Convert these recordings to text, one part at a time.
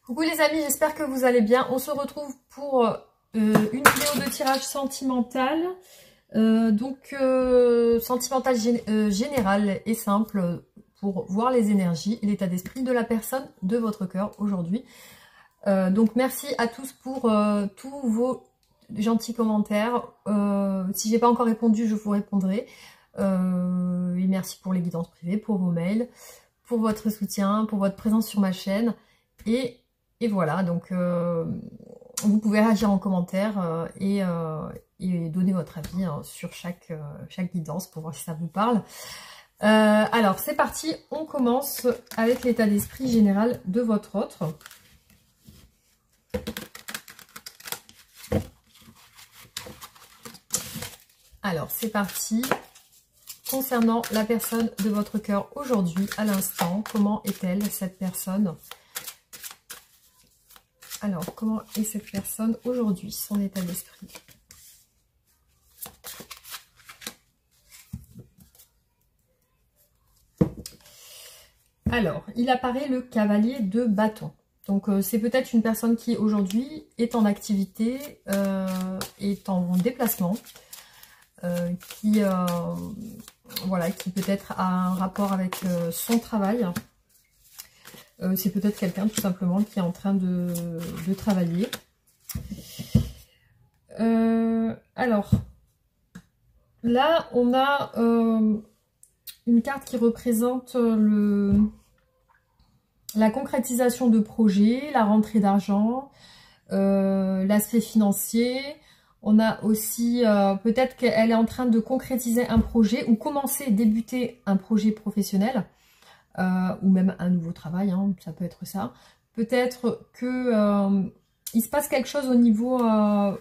Coucou les amis, j'espère que vous allez bien. On se retrouve pour une vidéo de tirage sentimental. Sentimental général et simple pour voir les énergies et l'état d'esprit de la personne de votre cœur aujourd'hui. Donc merci à tous pour tous vos gentils commentaires. Si j'ai pas encore répondu, je vous répondrai. Et merci pour les guidances privées, pour vos mails, pour votre soutien, pour votre présence sur ma chaîne. Et voilà, donc vous pouvez réagir en commentaire et donner votre avis sur chaque guidance pour voir si ça vous parle. Alors c'est parti, on commence avec l'état d'esprit général de votre autre. Alors c'est parti. Concernant la personne de votre cœur aujourd'hui, à l'instant, comment est-elle cette personne? Alors, comment est cette personne aujourd'hui, son état d'esprit? Alors, il apparaît le cavalier de bâton. Donc, c'est peut-être une personne qui aujourd'hui est en activité, est en déplacement, voilà, qui peut-être a un rapport avec son travail. C'est peut-être quelqu'un tout simplement qui est en train de travailler. Alors, là, on a une carte qui représente la concrétisation de projets, la rentrée d'argent, l'aspect financier. On a aussi peut-être qu'elle est en train de concrétiser un projet ou commencer, débuter un projet professionnel. Ou même un nouveau travail, hein, ça peut être ça. Peut-être que il se passe quelque chose au niveau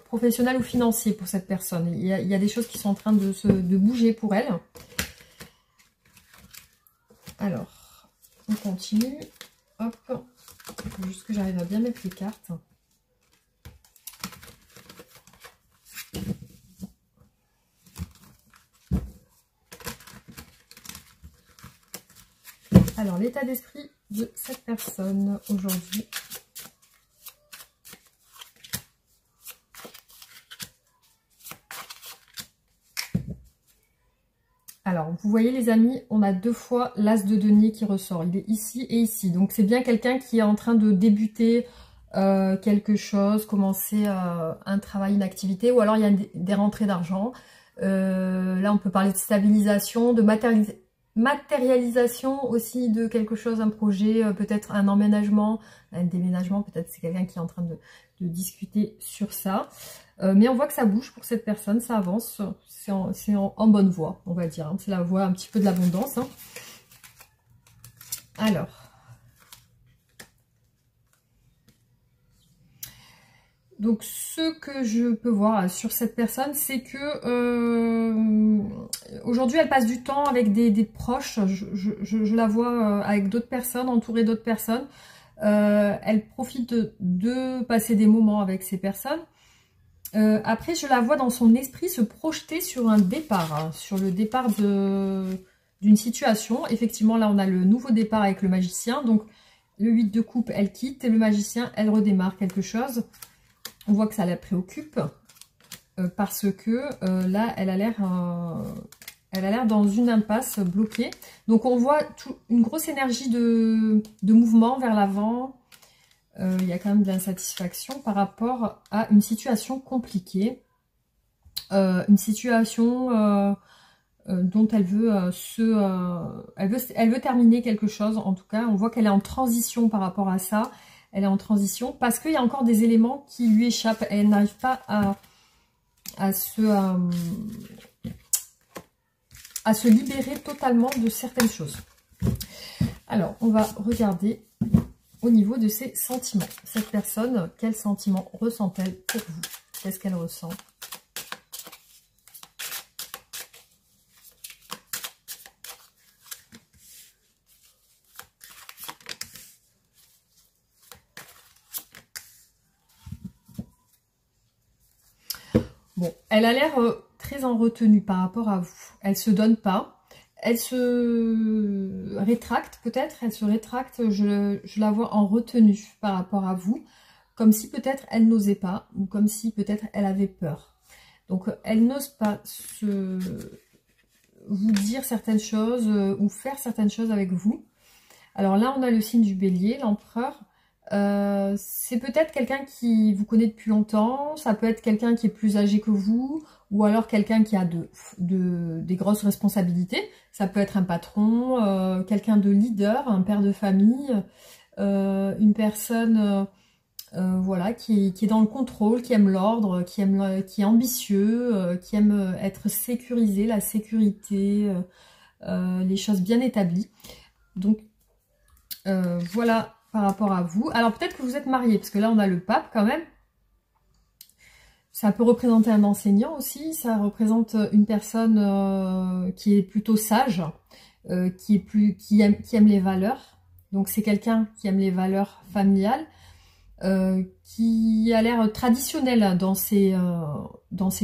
professionnel ou financier pour cette personne. Il y a des choses qui sont en train de bouger pour elle. Alors, on continue. Hop, il faut juste que j'arrive à bien mettre les cartes. Alors, l'état d'esprit de cette personne aujourd'hui. Alors, vous voyez les amis, on a deux fois l'as de denier qui ressort. Il est ici et ici. Donc, c'est bien quelqu'un qui est en train de débuter quelque chose, commencer un travail, une activité. Ou alors, il y a des rentrées d'argent. Là, on peut parler de stabilisation, de matérialisation aussi de quelque chose, un projet, peut-être un emménagement, un déménagement, peut-être c'est quelqu'un qui est en train de discuter sur ça. Mais on voit que ça bouge pour cette personne, ça avance, c'est en bonne voie, on va dire. Hein. C'est la voie un petit peu de l'abondance. Hein. Alors. Donc, ce que je peux voir sur cette personne, c'est que aujourd'hui, elle passe du temps avec des proches. Je la vois avec d'autres personnes, entourée d'autres personnes. Elle profite de passer des moments avec ces personnes. Après, je la vois dans son esprit se projeter sur un départ, hein, sur le départ d'une situation. Effectivement, là, on a le nouveau départ avec le magicien. Donc, le 8 de coupe, elle quitte. Et le magicien, elle redémarre quelque chose. On voit que ça la préoccupe parce que là, elle a l'air dans une impasse bloquée. Donc, on voit une grosse énergie de mouvement vers l'avant. Il y a quand même de l'insatisfaction par rapport à une situation compliquée. Une situation dont elle veut elle veut terminer quelque chose. En tout cas, on voit qu'elle est en transition par rapport à ça. Elle est en transition parce qu'il y a encore des éléments qui lui échappent. Elle n'arrive pas à se libérer totalement de certaines choses. Alors, on va regarder au niveau de ses sentiments. Cette personne, quels sentiments ressent-elle pour vous? Qu'est-ce qu'elle ressent? Bon, elle a l'air très en retenue par rapport à vous. Elle se donne pas. elle se rétracte peut-être, elle se rétracte, je la vois en retenue par rapport à vous, comme si peut-être elle n'osait pas, ou comme si peut-être elle avait peur. Donc elle n'ose pas vous dire certaines choses ou faire certaines choses avec vous. Alors là, on a le signe du bélier, l'empereur. C'est peut-être quelqu'un qui vous connaît depuis longtemps, ça peut être quelqu'un qui est plus âgé que vous, ou alors quelqu'un qui a des grosses responsabilités. Ça peut être un patron, quelqu'un de leader, un père de famille, une personne voilà, qui est dans le contrôle, qui aime l'ordre, qui est ambitieux, qui aime être sécurisé, la sécurité, les choses bien établies. Donc voilà par rapport à vous. Alors peut-être que vous êtes marié, parce que là on a le pape quand même. Ça peut représenter un enseignant aussi, ça représente une personne qui est plutôt sage, qui aime les valeurs. Donc c'est quelqu'un qui aime les valeurs familiales, qui a l'air traditionnel dans ses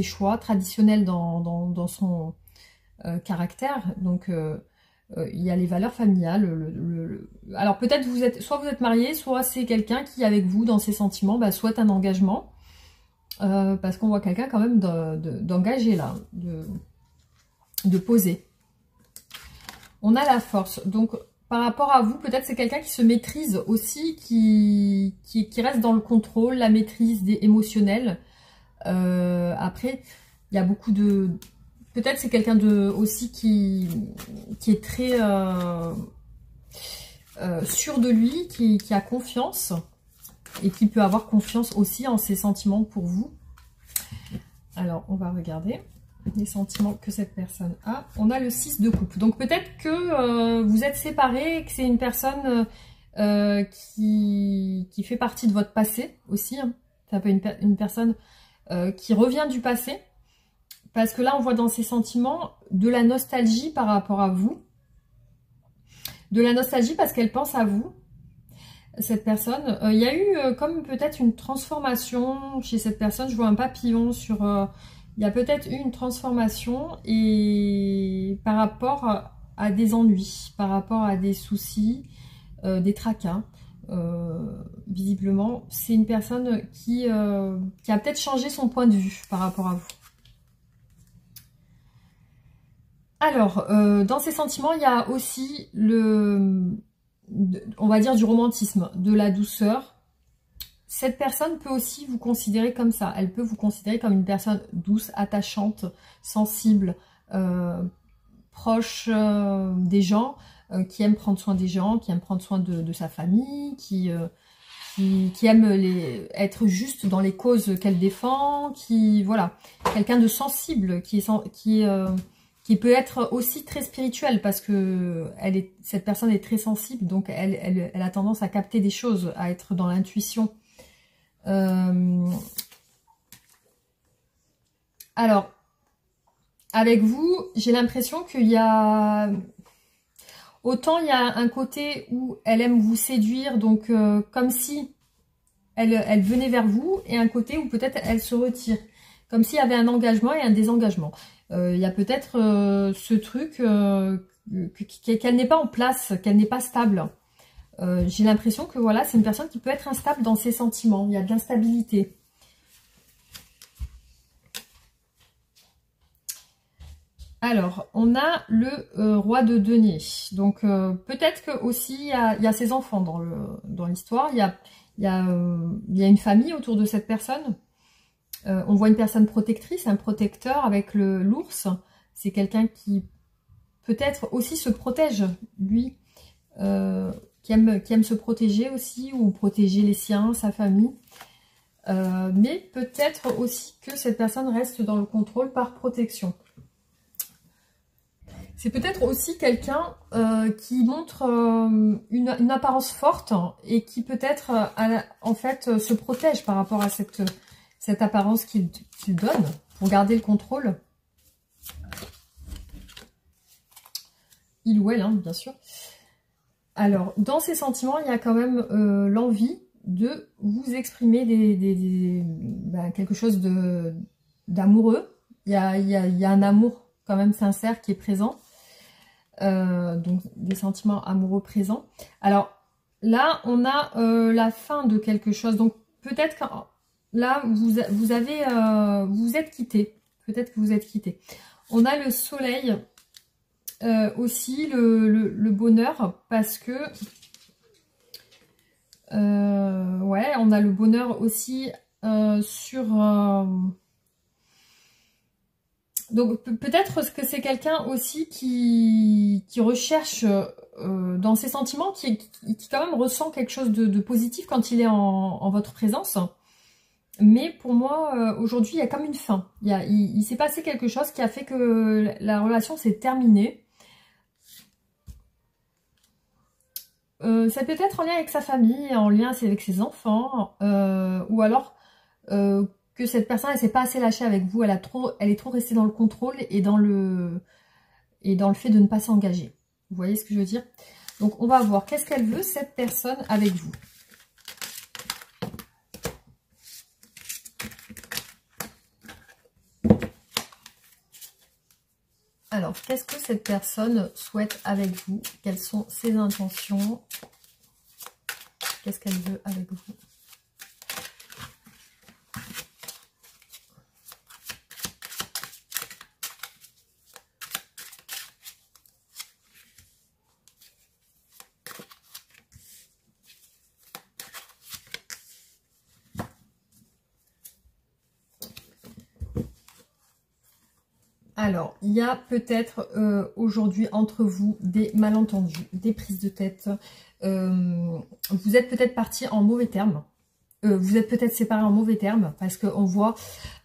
choix, traditionnel dans son caractère. Donc il y a les valeurs familiales. Alors peut-être soit vous êtes marié, soit c'est quelqu'un qui avec vous dans ses sentiments souhaite un engagement. Parce qu'on voit quelqu'un quand même d'engagé là, de poser. On a la force. Donc par rapport à vous, peut-être c'est quelqu'un qui se maîtrise aussi, qui reste dans le contrôle, la maîtrise émotionnelle. Après, il y a beaucoup de... Peut-être c'est quelqu'un aussi qui est très sûr de lui, qui a confiance et qui peut avoir confiance aussi en ses sentiments pour vous. Alors, on va regarder les sentiments que cette personne a. On a le 6 de coupe. Donc peut-être que vous êtes séparés, que c'est une personne qui fait partie de votre passé aussi. Hein. Ça peut être une personne qui revient du passé. Parce que là, on voit dans ses sentiments de la nostalgie par rapport à vous. De la nostalgie parce qu'elle pense à vous, cette personne. Il y a eu comme peut-être une transformation chez cette personne. Je vois un papillon sur... il y a peut-être eu une transformation et par rapport à des ennuis, par rapport à des soucis, des tracas. Visiblement, c'est une personne qui a peut-être changé son point de vue par rapport à vous. Alors, dans ces sentiments, il y a aussi on va dire du romantisme, de la douceur. Cette personne peut aussi vous considérer comme ça. Elle peut vous considérer comme une personne douce, attachante, sensible, proche des gens, qui aime prendre soin des gens, qui aime prendre soin de sa famille, qui aime être juste dans les causes qu'elle défend, voilà, quelqu'un de sensible, qui peut être aussi très spirituelle parce que cette personne est très sensible, donc elle a tendance à capter des choses, à être dans l'intuition. Alors, avec vous, j'ai l'impression qu'il y a... Autant il y a un côté où elle aime vous séduire, donc comme si elle venait vers vous, et un côté où peut-être elle se retire, comme s'il y avait un engagement et un désengagement. Il y a peut-être ce truc qu'elle n'est pas en place, qu'elle n'est pas stable. J'ai l'impression que voilà, c'est une personne qui peut être instable dans ses sentiments. Il y a de l'instabilité. Alors, on a le roi de denier. Donc, peut-être que aussi il y a ses enfants dans l'histoire. Il y a une famille autour de cette personne. On voit une personne protectrice, un protecteur avec l'ours. C'est quelqu'un qui peut-être aussi se protège, lui, qui aime se protéger aussi, ou protéger les siens, sa famille. Mais peut-être aussi que cette personne reste dans le contrôle par protection. C'est peut-être aussi quelqu'un qui montre une apparence forte et qui peut-être en fait se protège par rapport à cette apparence qu'il donne pour garder le contrôle. Il ou elle, hein, bien sûr. Alors, dans ces sentiments, il y a quand même l'envie de vous exprimer quelque chose d'amoureux. Il y a un amour quand même sincère qui est présent. Donc des sentiments amoureux présents. Alors là, on a la fin de quelque chose. Donc peut-être que là, vous êtes quittés. Peut-être que vous êtes quittés. On a le soleil, aussi le bonheur, parce que ouais, on a le bonheur aussi sur... donc peut-être que c'est quelqu'un aussi qui recherche dans ses sentiments, qui quand même ressent quelque chose de positif quand il est en votre présence. Mais pour moi, aujourd'hui, il y a comme une fin. Il s'est passé quelque chose qui a fait que la relation s'est terminée. Ça peut être en lien avec sa famille, en lien avec ses enfants, ou alors que cette personne elle s'est pas assez lâchée avec vous, elle est trop restée dans le contrôle et dans le fait de ne pas s'engager. Vous voyez ce que je veux dire? Donc on va voir qu'est-ce qu'elle veut cette personne avec vous. Alors, qu'est-ce que cette personne souhaite avec vous? Quelles sont ses intentions? Qu'est-ce qu'elle veut avec vous? Alors, il y a peut-être aujourd'hui entre vous des malentendus, des prises de tête. Vous êtes peut-être partis en mauvais termes. Vous êtes peut-être séparés en mauvais termes parce qu'on voit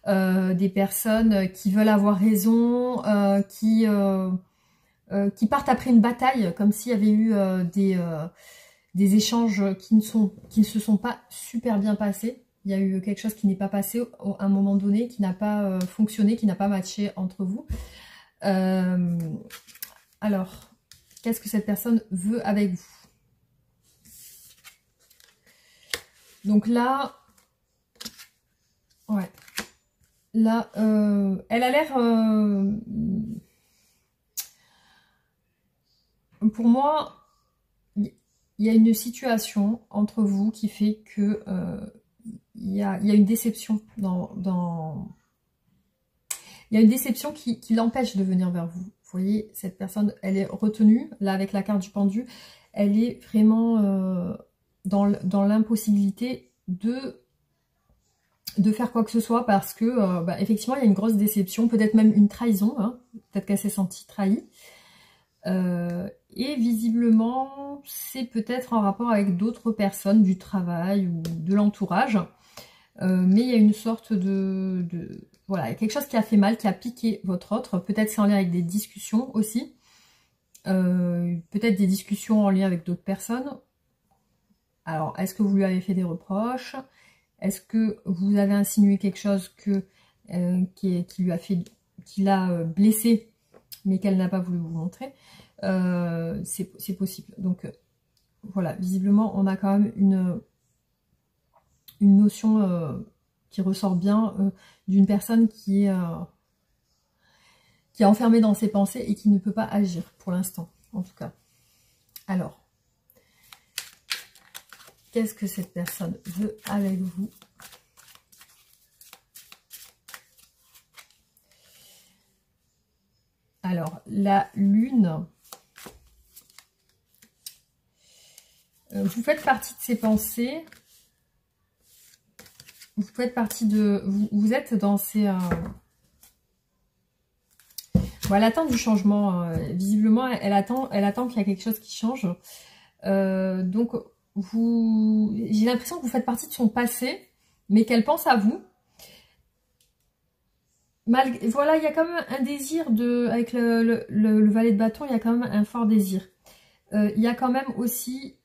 des personnes qui veulent avoir raison, qui partent après une bataille, comme s'il y avait eu des échanges qui ne se sont pas super bien passés. Il y a eu quelque chose qui n'est pas passé à un moment donné, qui n'a pas fonctionné, qui n'a pas matché entre vous. Alors, qu'est-ce que cette personne veut avec vous? Donc là, ouais, là, elle a l'air, pour moi, il y a une situation entre vous qui fait que il y a une déception il y a une déception qui l'empêche de venir vers vous. Vous voyez, cette personne, elle est retenue, là avec la carte du pendu, elle est vraiment dans l'impossibilité de faire quoi que ce soit parce que, effectivement, il y a une grosse déception, peut-être même une trahison, hein, peut-être qu'elle s'est sentie trahie. Et visiblement, c'est peut-être en rapport avec d'autres personnes du travail ou de l'entourage. Mais il y a une sorte voilà, quelque chose qui a fait mal, qui a piqué votre autre. Peut-être c'est en lien avec des discussions aussi. Peut-être des discussions en lien avec d'autres personnes. Alors, est-ce que vous lui avez fait des reproches? Est-ce que vous avez insinué quelque chose qui l'a blessé, mais qu'elle n'a pas voulu vous montrer? C'est possible. Donc, voilà, visiblement, on a quand même une notion qui ressort bien d'une personne qui est enfermée dans ses pensées et qui ne peut pas agir pour l'instant, en tout cas. Alors, qu'est-ce que cette personne veut avec vous? Alors, la lune, vous faites partie de ses pensées. Vous faites partie de... Vous êtes dans ces... Bon, elle attend du changement. Visiblement, elle attend qu'il y a quelque chose qui change. Donc, j'ai l'impression que vous faites partie de son passé, mais qu'elle pense à vous. Voilà, il y a quand même un désir avec le valet de bâton, il y a quand même un fort désir. Il y a quand même aussi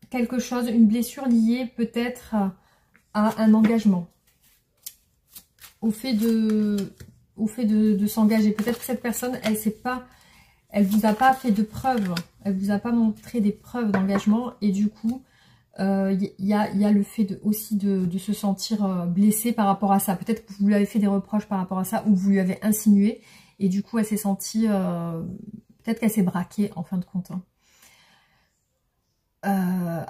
quelque chose, une blessure liée peut-être à un engagement, au fait de s'engager. Peut-être que cette personne, elle vous a pas fait de preuves, elle vous a pas montré des preuves d'engagement, et du coup, il y a le fait aussi de se sentir blessée par rapport à ça. Peut-être que vous lui avez fait des reproches par rapport à ça, ou vous lui avez insinué, et du coup, elle s'est sentie, peut-être Peut-être qu'elle s'est braquée en fin de compte. Hein.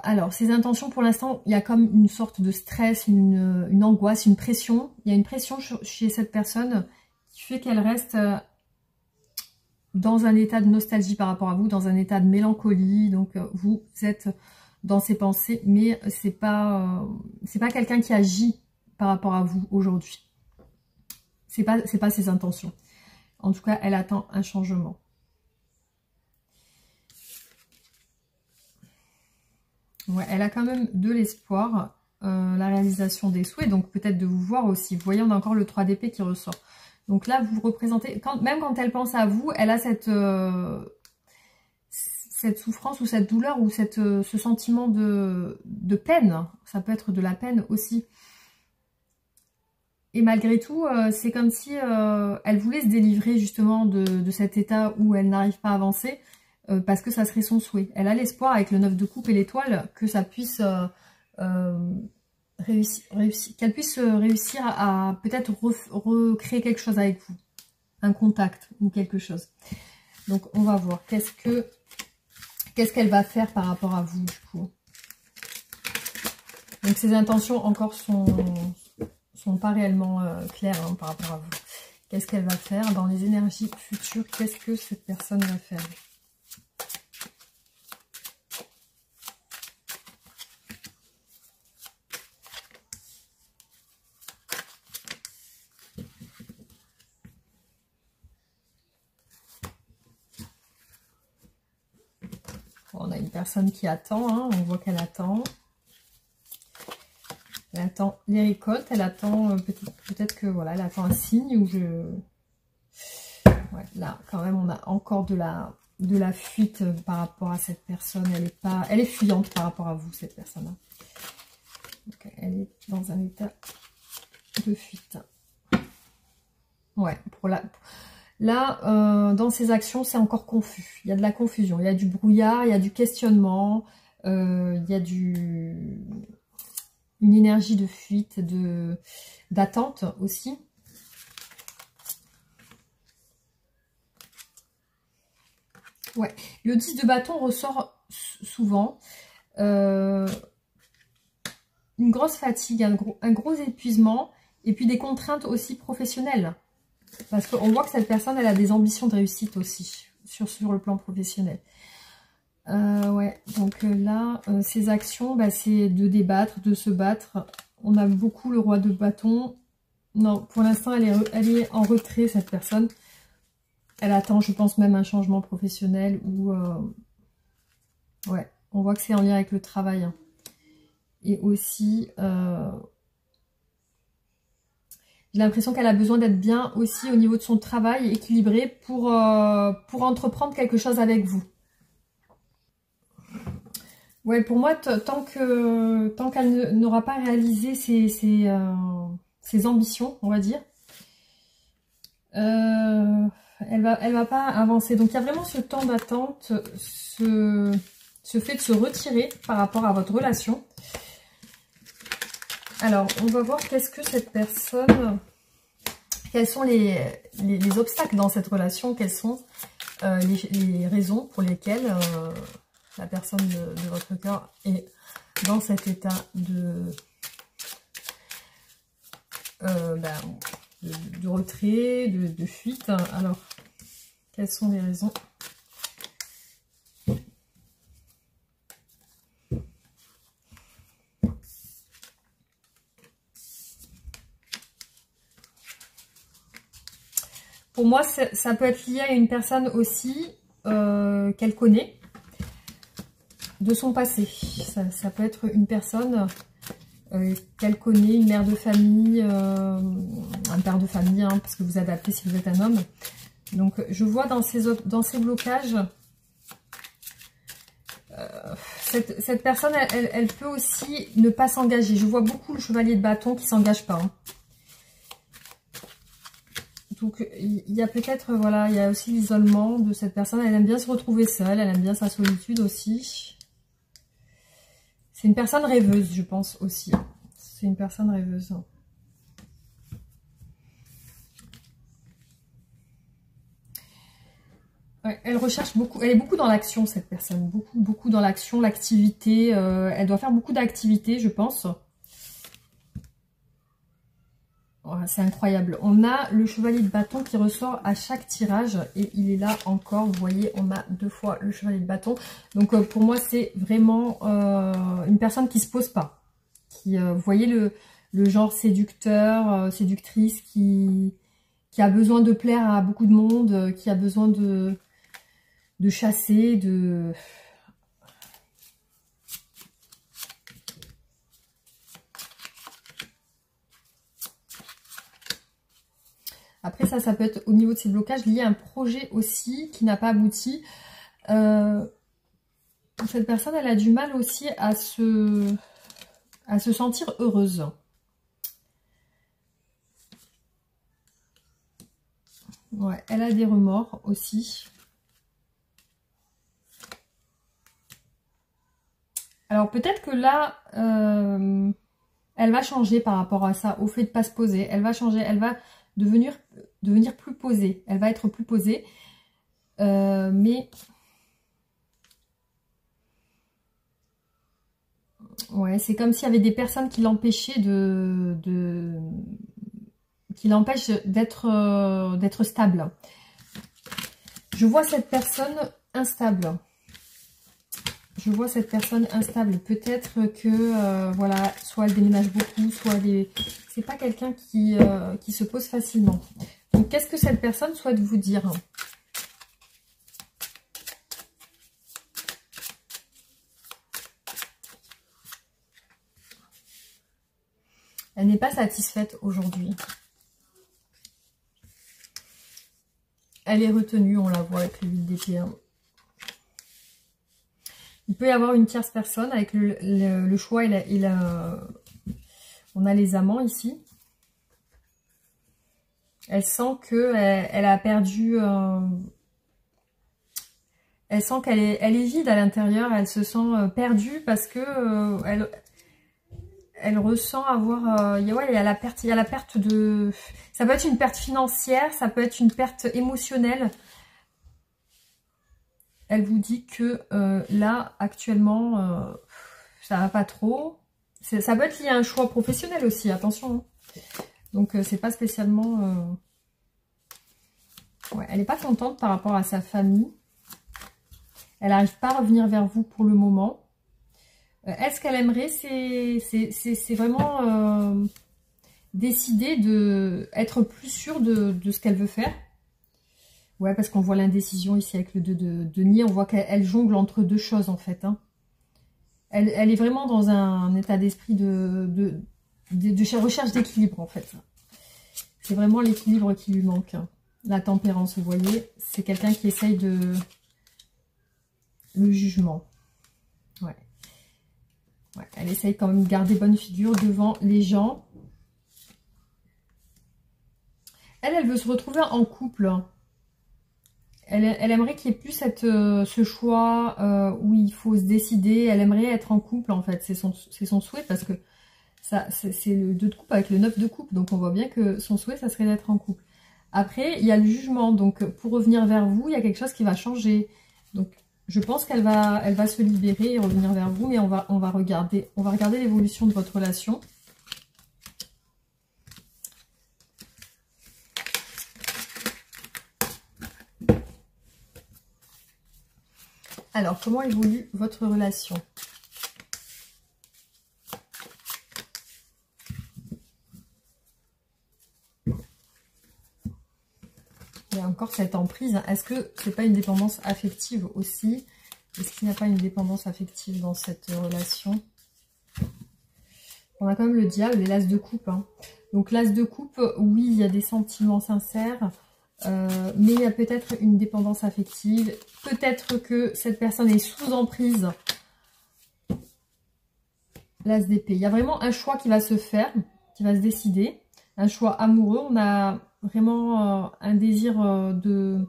Alors, ses intentions, pour l'instant, il y a comme une sorte de stress, une angoisse, une pression. Il y a une pression chez cette personne qui fait qu'elle reste dans un état de nostalgie par rapport à vous, dans un état de mélancolie. Donc, vous êtes dans ses pensées, mais c'est pas quelqu'un qui agit par rapport à vous aujourd'hui. C'est pas ses intentions. En tout cas, elle attend un changement. Ouais, elle a quand même de l'espoir, la réalisation des souhaits, donc peut-être de vous voir aussi. Vous voyez, on a encore le 3 d'épée qui ressort. Donc là, vous représentez, même quand elle pense à vous, elle a cette souffrance ou cette douleur ou ce sentiment de peine. Ça peut être de la peine aussi. Et malgré tout, c'est comme si elle voulait se délivrer justement de cet état où elle n'arrive pas à avancer. Parce que ça serait son souhait. Elle a l'espoir avec le 9 de coupe et l'étoile que ça puisse qu'elle puisse réussir à peut-être recréer quelque chose avec vous. Un contact ou quelque chose. Donc on va voir qu'est-ce qu'elle va faire par rapport à vous du coup. Donc ses intentions encore sont pas réellement claires hein, par rapport à vous. Qu'est-ce qu'elle va faire dans les énergies futures? Qu'est-ce que cette personne va faire? On a une personne qui attend, hein, on voit qu'elle attend. Elle attend les récoltes, elle attend peut-être que voilà, elle attend un signe où ouais, là, quand même, on a encore de la fuite par rapport à cette personne. Elle est fuyante par rapport à vous, cette personne-là. Donc, elle est dans un état de fuite. Ouais, là, dans ses actions, c'est encore confus. Il y a de la confusion, il y a du brouillard, il y a du questionnement, il y a une énergie de fuite, d'attente aussi. Ouais, le 10 de bâton ressort souvent. Une grosse fatigue, un gros épuisement, et puis des contraintes aussi professionnelles. Parce qu'on voit que cette personne, elle a des ambitions de réussite aussi, sur le plan professionnel. Ouais, donc là, ses actions, bah, c'est de débattre, de se battre. On a beaucoup le roi de bâton. Non, pour l'instant, elle est en retrait, cette personne. Elle attend, je pense, même un changement professionnel ou... ouais, on voit que c'est en lien avec le travail. Hein. Et aussi... j'ai l'impression qu'elle a besoin d'être bien aussi au niveau de son travail, équilibré pour entreprendre quelque chose avec vous. Ouais, pour moi, tant qu'elle n'aura pas réalisé ses ambitions, on va dire, elle va pas avancer. Donc il y a vraiment ce temps d'attente, ce fait de se retirer par rapport à votre relation. Alors, on va voir qu'est-ce que cette personne... Quels sont les obstacles dans cette relation? Quelles sont les raisons pour lesquelles la personne de votre cœur est dans cet état de retrait, de fuite? Alors, quelles sont les raisons? Pour moi, ça peut être lié à une personne aussi qu'elle connaît de son passé. Ça peut être une personne qu'elle connaît, une mère de famille, un père de famille, hein, parce que vous adaptez si vous êtes un homme. Donc, je vois dans ces blocages, cette personne, elle peut aussi ne pas s'engager. Je vois beaucoup le chevalier de bâton qui ne s'engage pas. Hein. Donc, il y a peut-être, voilà, il y a aussi l'isolement de cette personne. Elle aime bien se retrouver seule, elle aime bien sa solitude aussi. C'est une personne rêveuse, je pense aussi. C'est une personne rêveuse. Ouais, elle recherche beaucoup, elle est beaucoup dans l'action, cette personne. Beaucoup dans l'action, l'activité. Elle doit faire beaucoup d'activités, je pense. Voilà, c'est incroyable. On a le chevalier de bâton qui ressort à chaque tirage. Et il est là encore. Vous voyez, on a 2 fois le chevalier de bâton. Donc pour moi, c'est vraiment une personne qui se pose pas. Vous voyez le genre séducteur, séductrice qui a besoin de plaire à beaucoup de monde, qui a besoin de chasser, de... Après ça peut être au niveau de ces blocages lié à un projet aussi qui n'a pas abouti. Cette personne, elle a du mal aussi à se sentir heureuse. Ouais, elle a des remords aussi. Alors peut-être que là, elle va changer par rapport à ça, au fait de ne pas se poser. Elle va changer, elle va devenir plus posée. Elle va être plus posée. Mais... ouais, c'est comme s'il y avait des personnes qui l'empêchaient qui l'empêchent d'être stable. Je vois cette personne instable. Je vois cette personne instable. Peut-être que, voilà, soit elle déménage beaucoup, soit c'est pas quelqu'un qui se pose facilement. Donc, qu'est-ce que cette personne souhaite vous dire ? Elle n'est pas satisfaite aujourd'hui. Elle est retenue, on la voit avec le 8 d'épée. Il peut y avoir une tierce personne avec le choix. On a les amants ici. Elle sent qu'elle a perdu... elle sent qu'elle est vide à l'intérieur. Elle se sent perdue parce que elle ressent avoir... il y a la perte de... Ça peut être une perte financière, ça peut être une perte émotionnelle. Elle vous dit que là, actuellement, ça va pas trop. Ça peut être lié à un choix professionnel aussi, attention. Hein. Donc, c'est pas spécialement... Ouais, elle n'est pas contente par rapport à sa famille. Elle n'arrive pas à revenir vers vous pour le moment. Est-ce qu'elle aimerait, c'est vraiment décider d'être plus sûre de ce qu'elle veut faire. Ouais, parce qu'on voit l'indécision ici avec le 2 de denier. On voit qu'elle jongle entre deux choses en fait. Hein. Elle est vraiment dans un état d'esprit de recherche d'équilibre en fait. C'est vraiment l'équilibre qui lui manque. Hein. La tempérance, vous voyez. C'est quelqu'un qui essaye de... Le jugement. Ouais. Ouais, elle essaye quand même de garder bonne figure devant les gens. Elle veut se retrouver en couple. Elle aimerait qu'il y ait plus ce choix où il faut se décider. Elle aimerait être en couple, en fait. C'est son souhait parce que c'est le 2 de coupe avec le 9 de coupe. Donc, on voit bien que son souhait, ça serait d'être en couple. Après, il y a le jugement. Donc, pour revenir vers vous, il y a quelque chose qui va changer. Donc, je pense qu'elle va se libérer et revenir vers vous. Mais on va regarder l'évolution de votre relation. Alors, comment évolue votre relation? Il y a encore cette emprise. Est-ce que c'est pas une dépendance affective aussi? Est-ce qu'il n'y a pas une dépendance affective dans cette relation? On a quand même le diable et l'as de coupe. Hein. Donc l'as de coupe, oui, il y a des sentiments sincères. Mais il y a peut-être une dépendance affective. Peut-être que cette personne est sous emprise. L'as d'épée. Il y a vraiment un choix qui va se faire, qui va se décider. Un choix amoureux. On a vraiment un désir de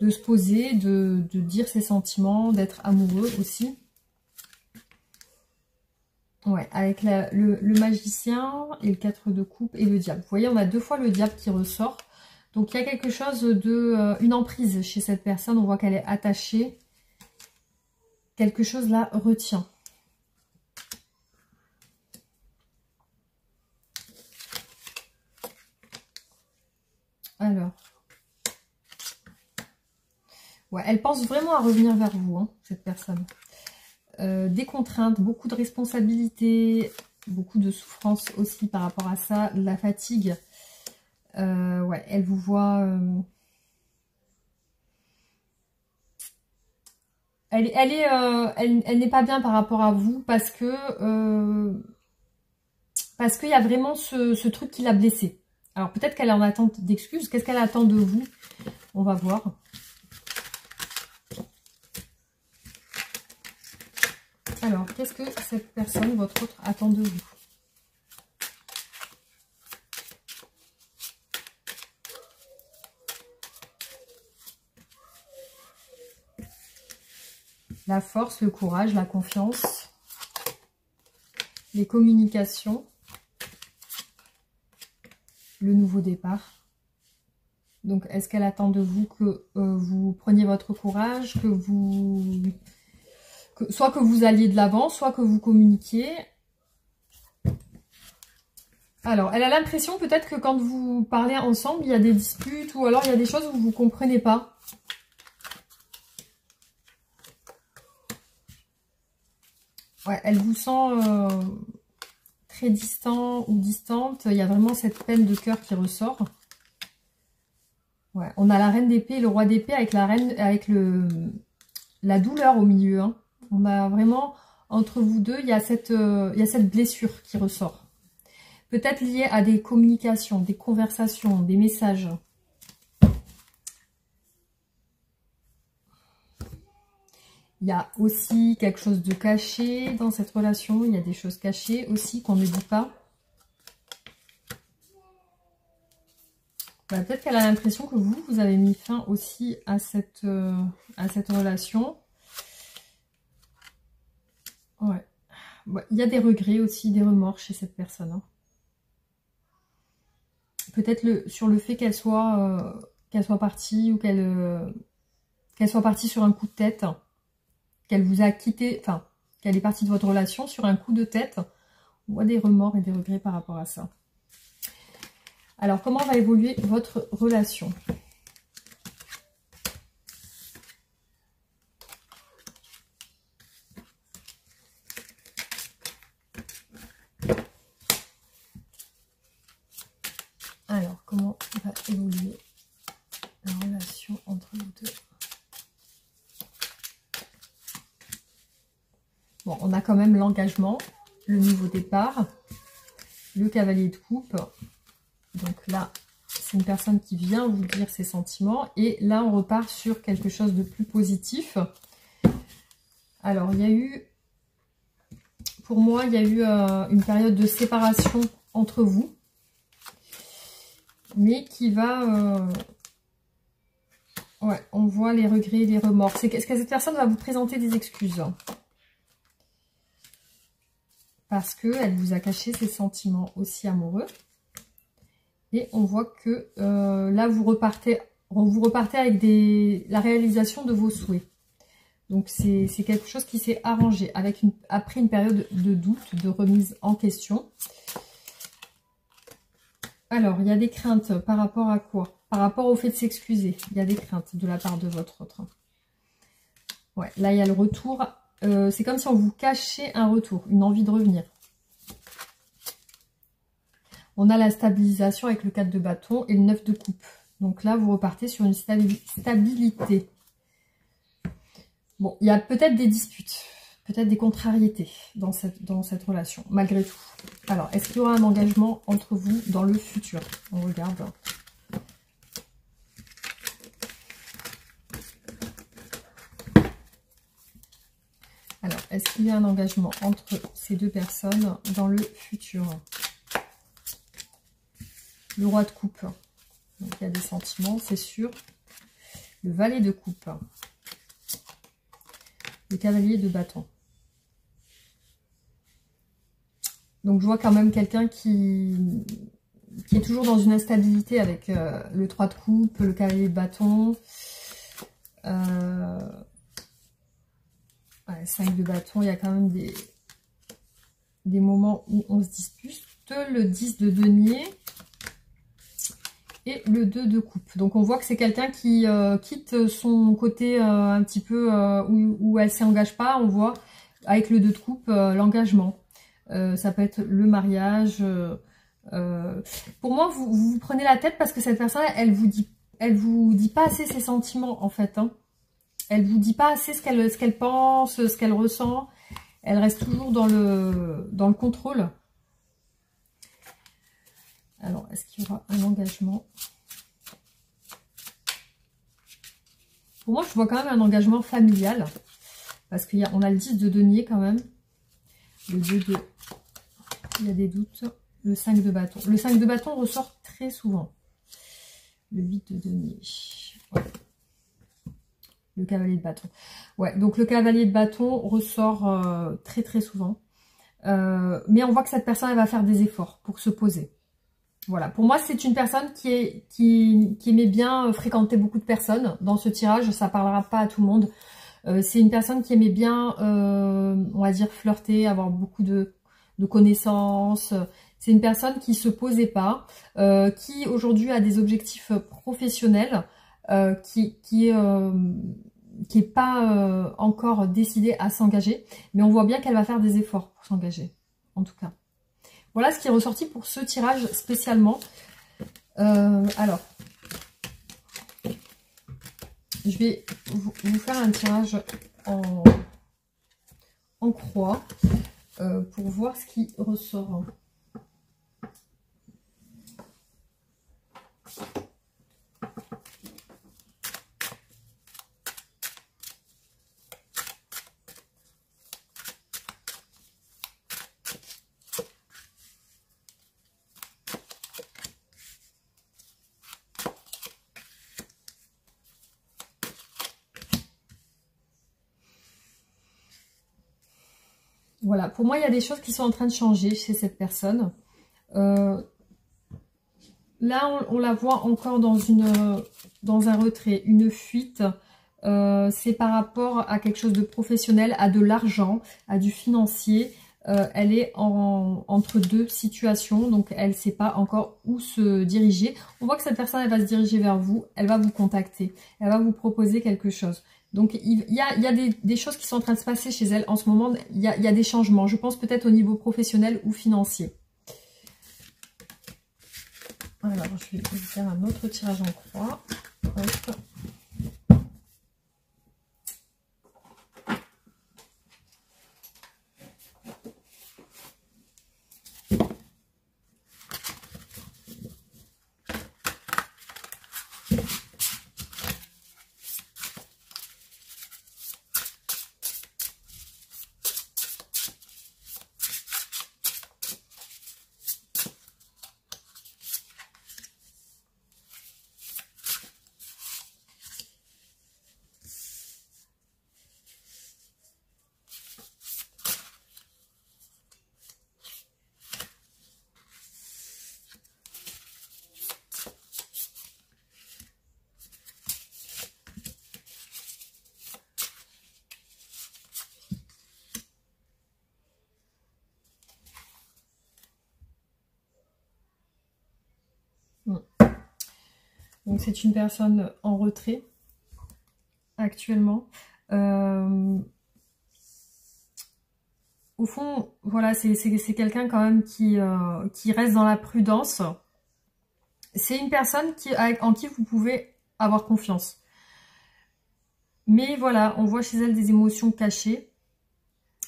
se poser, de dire ses sentiments, d'être amoureux aussi. Ouais, avec le magicien et le 4 de coupe et le diable. Vous voyez, on a 2 fois le diable qui ressort. Donc il y a quelque chose de... une emprise chez cette personne, on voit qu'elle est attachée. Quelque chose la retient. Alors. Ouais, elle pense vraiment à revenir vers vous, hein, cette personne. Des contraintes, beaucoup de responsabilités, beaucoup de souffrance aussi par rapport à ça, de la fatigue. Ouais, elle vous voit... Elle n'est pas bien par rapport à vous parce qu'il y a vraiment ce truc qui l'a blessée. Alors peut-être qu'elle est en attente d'excuses. Qu'est-ce qu'elle attend de vous? On va voir. Alors, qu'est-ce que cette personne, votre autre, attend de vous? La force, le courage, la confiance, les communications, le nouveau départ. Donc, est-ce qu'elle attend de vous que vous preniez votre courage, que vous... soit que vous alliez de l'avant, soit que vous communiquiez? Alors, elle a l'impression peut-être que quand vous parlez ensemble, il y a des disputes ou alors il y a des choses où vous ne comprenez pas. Ouais, elle vous sent très distant ou distante. Il y a vraiment cette peine de cœur qui ressort. Ouais, on a la reine d'épée et le roi d'épée avec la reine, avec la douleur au milieu. Hein. On a vraiment, entre vous deux, il y a cette blessure qui ressort. Peut-être liée à des communications, des conversations, des messages. Il y a aussi quelque chose de caché dans cette relation. Il y a des choses cachées aussi qu'on ne dit pas. Bah, peut-être qu'elle a l'impression que vous avez mis fin aussi à cette relation. Ouais. Ouais. Il y a des regrets aussi, des remords chez cette personne. Hein. Peut-être sur le fait qu'elle soit partie ou qu'elle soit partie sur un coup de tête. Qu'elle vous a quitté, enfin, qu'elle est partie de votre relation sur un coup de tête. On voit des remords et des regrets par rapport à ça. Alors, comment va évoluer votre relation? Alors, comment va évoluer la relation entre vous deux? Bon, on a quand même l'engagement, le nouveau départ, le cavalier de coupe. Donc là, c'est une personne qui vient vous dire ses sentiments. Et là, on repart sur quelque chose de plus positif. Alors, il y a eu, pour moi, il y a eu une période de séparation entre vous. Mais qui va... ouais, on voit les regrets, les remords. Est-ce que cette personne va vous présenter des excuses? Parce qu'elle vous a caché ses sentiments aussi amoureux. Et on voit que là, vous repartez avec la réalisation de vos souhaits. Donc, c'est quelque chose qui s'est arrangé après une période de doute, de remise en question. Alors, il y a des craintes par rapport à quoi? Par rapport au fait de s'excuser. Il y a des craintes de la part de votre autre. Ouais, là, il y a le retour. C'est comme si on vous cachait un retour, une envie de revenir. On a la stabilisation avec le 4 de bâton et le 9 de coupe. Donc là, vous repartez sur une stabilité. Bon, il y a peut-être des disputes, peut-être des contrariétés dans cette relation, malgré tout. Alors, est-ce qu'il y aura un engagement entre vous dans le futur? On regarde. Alors, est-ce qu'il y a un engagement entre ces deux personnes dans le futur? Le roi de coupe. Donc, il y a des sentiments, c'est sûr. Le valet de coupe. Le cavalier de bâton. Donc, je vois quand même quelqu'un qui qui est toujours dans une instabilité avec le 3 de coupe, le cavalier de bâton, 5 de bâton. Il y a quand même des moments où on se dispute. Le 10 de denier et le 2 de coupe. Donc on voit que c'est quelqu'un qui quitte son côté un petit peu où elle ne s'engage pas. On voit avec le 2 de coupe l'engagement. Ça peut être le mariage. Pour moi, vous prenez la tête parce que cette personne, elle vous dit pas assez ses sentiments en fait. Hein. Elle vous dit pas assez ce qu'elle pense, ce qu'elle ressent. Elle reste toujours dans le contrôle. Alors, est-ce qu'il y aura un engagement? Pour moi, je vois quand même un engagement familial. Parce qu'on a le 10 de denier quand même. Le 2 de... Il y a des doutes. Le 5 de bâton. Le 5 de bâton ressort très souvent. Le 8 de denier. Ouais. Le cavalier de bâton. Ouais, donc le cavalier de bâton ressort très très souvent. Mais on voit que cette personne, elle va faire des efforts pour se poser. Voilà, pour moi, c'est une personne qui aimait bien fréquenter beaucoup de personnes. Dans ce tirage, ça parlera pas à tout le monde. C'est une personne qui aimait bien, on va dire, flirter, avoir beaucoup de connaissances. C'est une personne qui se posait pas, qui aujourd'hui a des objectifs professionnels, qui est pas encore décidée à s'engager. Mais on voit bien qu'elle va faire des efforts pour s'engager, en tout cas. Voilà ce qui est ressorti pour ce tirage spécialement. Alors, je vais vous faire un tirage en croix pour voir ce qui ressort. Voilà, pour moi, il y a des choses qui sont en train de changer chez cette personne. Là, on la voit encore dans un retrait, une fuite. C'est par rapport à quelque chose de professionnel, à de l'argent, à du financier. Elle est entre deux situations, donc elle ne sait pas encore où se diriger. On voit que cette personne, elle va se diriger vers vous, elle va vous contacter, elle va vous proposer quelque chose. Donc il y a des choses qui sont en train de se passer chez elle en ce moment. Il y a des changements, je pense peut-être au niveau professionnel ou financier. Alors je vais faire un autre tirage en croix. Hop. Donc c'est une personne en retrait actuellement. Au fond, voilà, c'est quelqu'un quand même qui reste dans la prudence. C'est une personne en qui vous pouvez avoir confiance. Mais voilà, on voit chez elle des émotions cachées,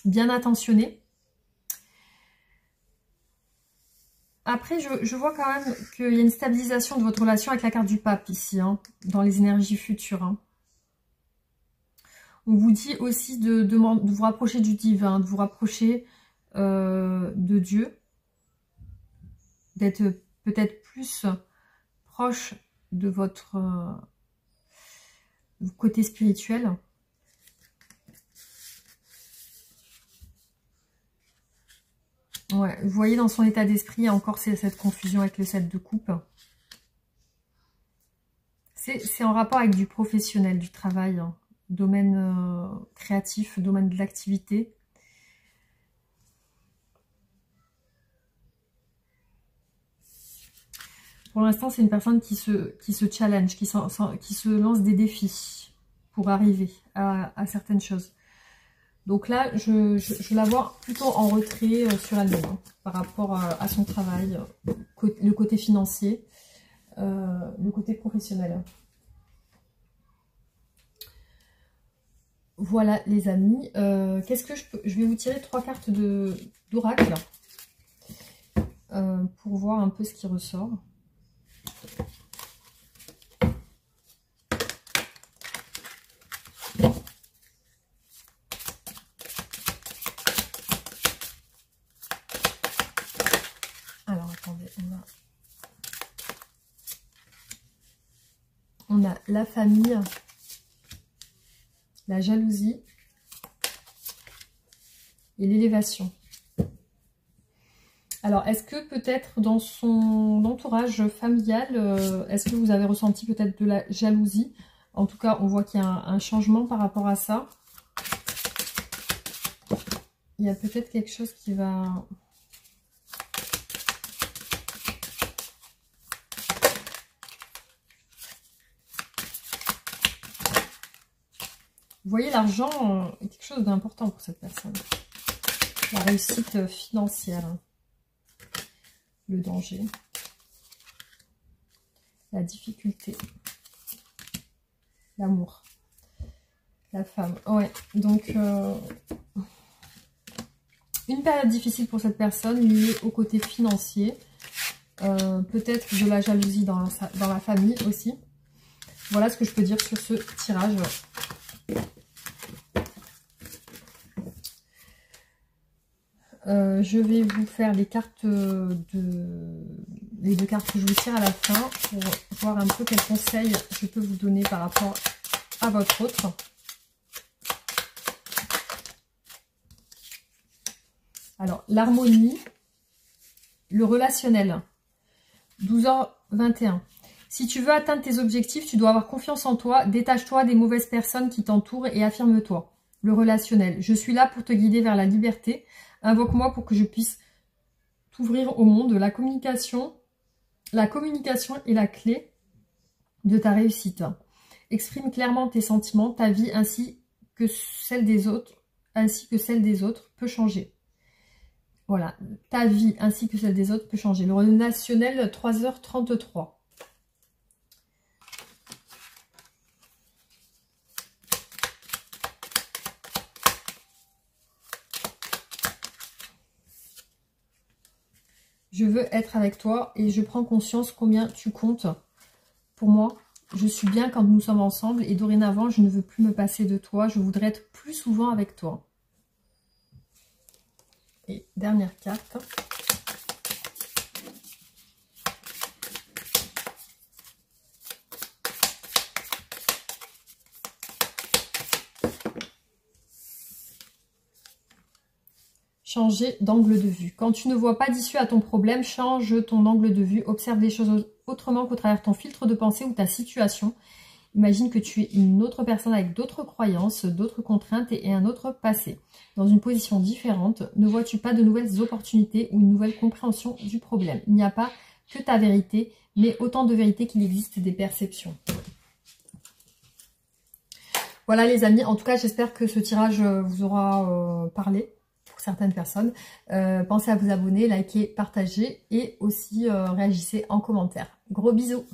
bien attentionnées. Après, je vois quand même qu'il y a une stabilisation de votre relation avec la carte du pape ici, hein, dans les énergies futures. Hein. On vous dit aussi de vous rapprocher du divin, de vous rapprocher de Dieu, d'être peut-être plus proche de votre côté spirituel. Ouais, vous voyez dans son état d'esprit, il y a encore cette confusion avec le 7 de coupe. C'est en rapport avec du professionnel, du travail, hein. Domaine créatif, domaine de l'activité. Pour l'instant, c'est une personne qui se challenge, qui se lance des défis pour arriver à certaines choses. Donc là, je la vois plutôt en retrait sur elle-même, hein, par rapport à son travail, le côté financier, le côté professionnel. Voilà les amis, qu'est-ce que je vais vous tirer 3 cartes d'oracle pour voir un peu ce qui ressort. Alors attendez, on a la famille, la jalousie et l'élévation. Alors, est-ce que peut-être dans son entourage familial, est-ce que vous avez ressenti peut-être de la jalousie? En tout cas, on voit qu'il y a un changement par rapport à ça. Il y a peut-être quelque chose qui va... Vous voyez, l'argent est quelque chose d'important pour cette personne. La réussite financière. Le danger. La difficulté. L'amour. La femme. Ouais, donc... une période difficile pour cette personne liée au côté financier. Peut-être de la jalousie dans la famille aussi. Voilà ce que je peux dire sur ce tirage. Je vais vous faire les cartes les 2 cartes que je vous tire à la fin pour voir un peu quels conseils je peux vous donner par rapport à votre autre. Alors, l'harmonie, le relationnel, 12h21. Si tu veux atteindre tes objectifs, tu dois avoir confiance en toi, détache-toi des mauvaises personnes qui t'entourent et affirme-toi. Le relationnel, je suis là pour te guider vers la liberté. Invoque-moi pour que je puisse t'ouvrir au monde. La communication est la clé de ta réussite. Exprime clairement tes sentiments, ta vie ainsi que celle des autres peut changer. Voilà, ta vie ainsi que celle des autres peut changer. Le relationnel, 3h33. Je veux être avec toi et je prends conscience combien tu comptes pour moi. Je suis bien quand nous sommes ensemble et dorénavant, je ne veux plus me passer de toi. Je voudrais être plus souvent avec toi. Et dernière carte. Changer d'angle de vue. Quand tu ne vois pas d'issue à ton problème, change ton angle de vue. Observe les choses autrement qu'au travers ton filtre de pensée ou ta situation. Imagine que tu es une autre personne avec d'autres croyances, d'autres contraintes et un autre passé. Dans une position différente, ne vois-tu pas de nouvelles opportunités ou une nouvelle compréhension du problème? Il n'y a pas que ta vérité, mais autant de vérités qu'il existe des perceptions. Voilà les amis, en tout cas j'espère que ce tirage vous aura parlé. Certaines personnes. Pensez à vous abonner, liker, partager et aussi réagissez en commentaire. Gros bisous!